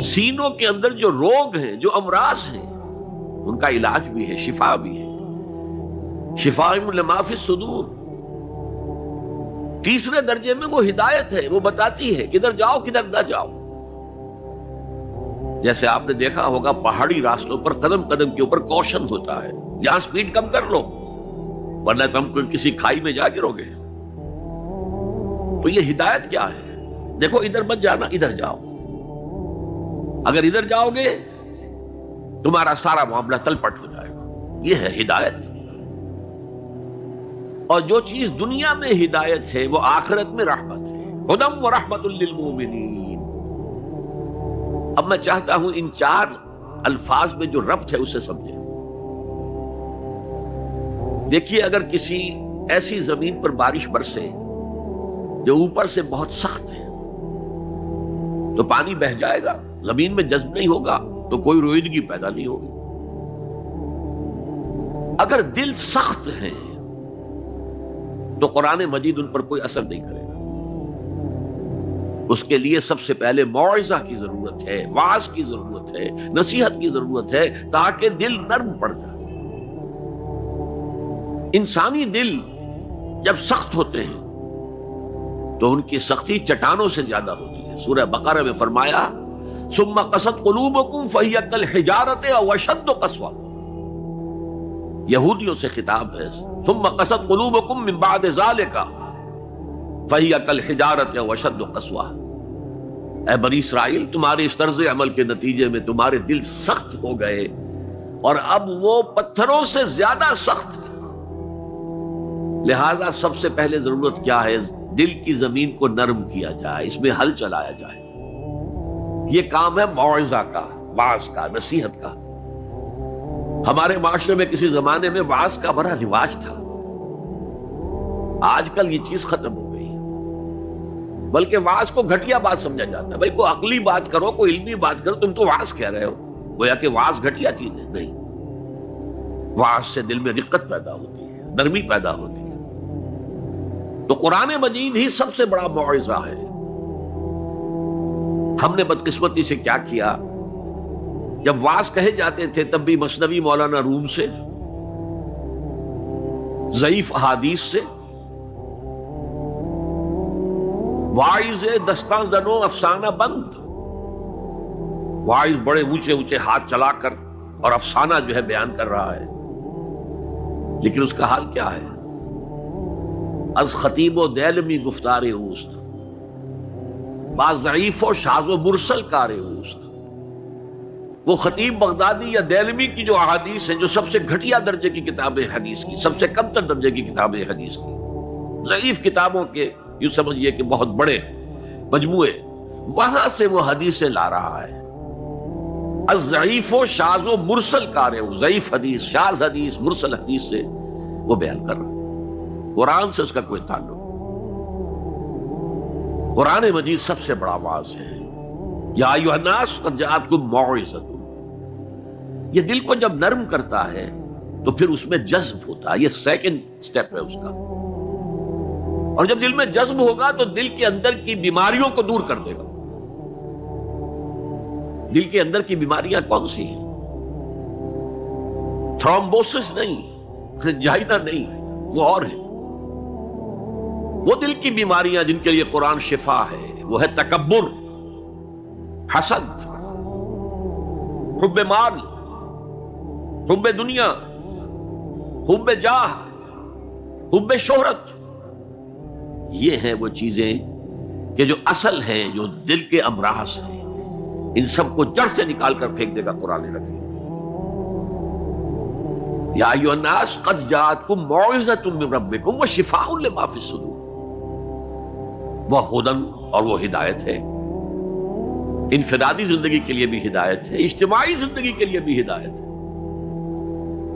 سینوں کے اندر جو روگ ہیں، جو امراض ہیں، ان کا علاج بھی ہے، شفا بھی ہے۔ شفاء لما فی الصدور۔ تیسرے درجے میں وہ ہدایت ہے، وہ بتاتی ہے کدھر جاؤ کدھر نہ جاؤ۔ جیسے آپ نے دیکھا ہوگا پہاڑی راستوں پر قدم قدم کے اوپر کوشن ہوتا ہے، یہاں سپیڈ کم کر لو ورنہ تم کسی کھائی میں جا گرو گے۔ تو یہ ہدایت کیا ہے؟ دیکھو ادھر مت جانا، ادھر جاؤ۔ اگر ادھر جاؤ گے تمہارا سارا معاملہ تلپٹ ہو جائے گا۔ یہ ہے ہدایت۔ اور جو چیز دنیا میں ہدایت ہے وہ آخرت میں رحمت ہے۔ ہدی و رحمت للمؤمنین۔ اب میں چاہتا ہوں ان چار الفاظ میں جو ربط ہے اسے سمجھیں۔ دیکھیے اگر کسی ایسی زمین پر بارش برسے جو اوپر سے بہت سخت ہے تو پانی بہہ جائے گا، زمین میں جذب نہیں ہوگا تو کوئی رویدگی پیدا نہیں ہوگی۔ اگر دل سخت ہے تو قرآن مجید ان پر کوئی اثر نہیں کرے گا۔ اس کے لیے سب سے پہلے موعظہ کی ضرورت ہے، واعظ کی ضرورت ہے، نصیحت کی ضرورت ہے تاکہ دل نرم پڑ جائے۔ انسانی دل جب سخت ہوتے ہیں تو ان کی سختی چٹانوں سے زیادہ ہوتی ہے۔ سورہ بقرہ میں فرمایا ثم قست قلوبکم فہی کالحجارۃ او اشد قسوہ۔ یہودیوں سے خطاب ہے، ثم قست قلوبکم من بعد ذلک فہی کالحجارۃ او اشد قسوہ۔ اے بنی اسرائیل، تمہارے اس طرز عمل کے نتیجے میں تمہارے دل سخت ہو گئے اور اب وہ پتھروں سے زیادہ سخت ہے۔ لہذا سب سے پہلے ضرورت کیا ہے؟ دل کی زمین کو نرم کیا جائے، اس میں حل چلایا جائے۔ یہ کام ہے موعظہ کا، واعظ کا، نصیحت کا۔ ہمارے معاشرے میں کسی زمانے میں واعظ کا بڑا رواج تھا، آج کل یہ چیز ختم ہو گئی، بلکہ واعظ کو گھٹیا بات سمجھا جاتا ہے۔ بھائی کوئی عقلی بات کرو، کوئی علمی بات کرو، تم تو واعظ کہہ رہے ہو، گویا کہ واعظ گھٹیا چیز ہے۔ نہیں، واعظ سے دل میں رقت پیدا ہوتی ہے، نرمی پیدا ہوتی ہے۔ تو قرآن مجید ہی سب سے بڑا موعظہ ہے۔ ہم نے بدقسمتی سے کیا کیا، جب واعظ کہے جاتے تھے تب بھی مثنوی مولانا روم سے، ضعیف احادیث سے، واعظ دستاں زنو افسانہ بند، واعظ بڑے اونچے اونچے ہاتھ چلا کر اور افسانہ جو ہے بیان کر رہا ہے، لیکن اس کا حال کیا ہے؟ از خطیب و دیلمی گفتار اوست، بعض ضعیف و شاذ و مرسل کار اوست۔ وہ خطیب بغدادی یا دیلمی کی جو احادیث ہیں، جو سب سے گھٹیا درجے کی کتاب حدیث کی، سب سے کم تر درجے کی کتاب حدیث کی، ضعیف کتابوں کے یوں سمجھئے کہ بہت بڑے مجموعے، وہاں سے وہ حدیثیں لا رہا ہے۔ از ضعیف و شاذ و مرسل کار اوست، ضعیف حدیث، شاذ حدیث، مرسل حدیث سے وہ بیان کر رہا ہے۔ قرآن سے اس کا کوئی تعلق۔ قرآن مجید سب سے بڑا واعظ ہے۔ یا ایھا الناس قد جاءتکم موعظۃ۔ یہ دل کو جب نرم کرتا ہے تو پھر اس میں جذب ہوتا ہے، یہ سیکنڈ سٹیپ ہے اس کا۔ اور جب دل میں جذب ہوگا تو دل کے اندر کی بیماریوں کو دور کر دے گا۔ دل کے اندر کی بیماریاں کون سی ہیں؟ تھرومبوسس نہیں، انجائنا نہیں، وہ اور ہیں۔ وہ دل کی بیماریاں جن کے لیے قرآن شفا ہے، وہ ہے تکبر، حسد، حب مال، حب دنیا، حب جاہ، حب شہرت۔ یہ ہیں وہ چیزیں کہ جو اصل ہیں، جو دل کے امراض ہیں، ان سب کو جڑ سے نکال کر پھینک دے گا قرآن حکیم۔ یا ایھا الناس قد جاءتکم موعظۃ من ربکم وشفاء لما فی الصدور۔ وہ ہدن اور وہ ہدایت ہے، انفرادی زندگی کے لیے بھی ہدایت ہے، اجتماعی زندگی کے لیے بھی ہدایت ہے۔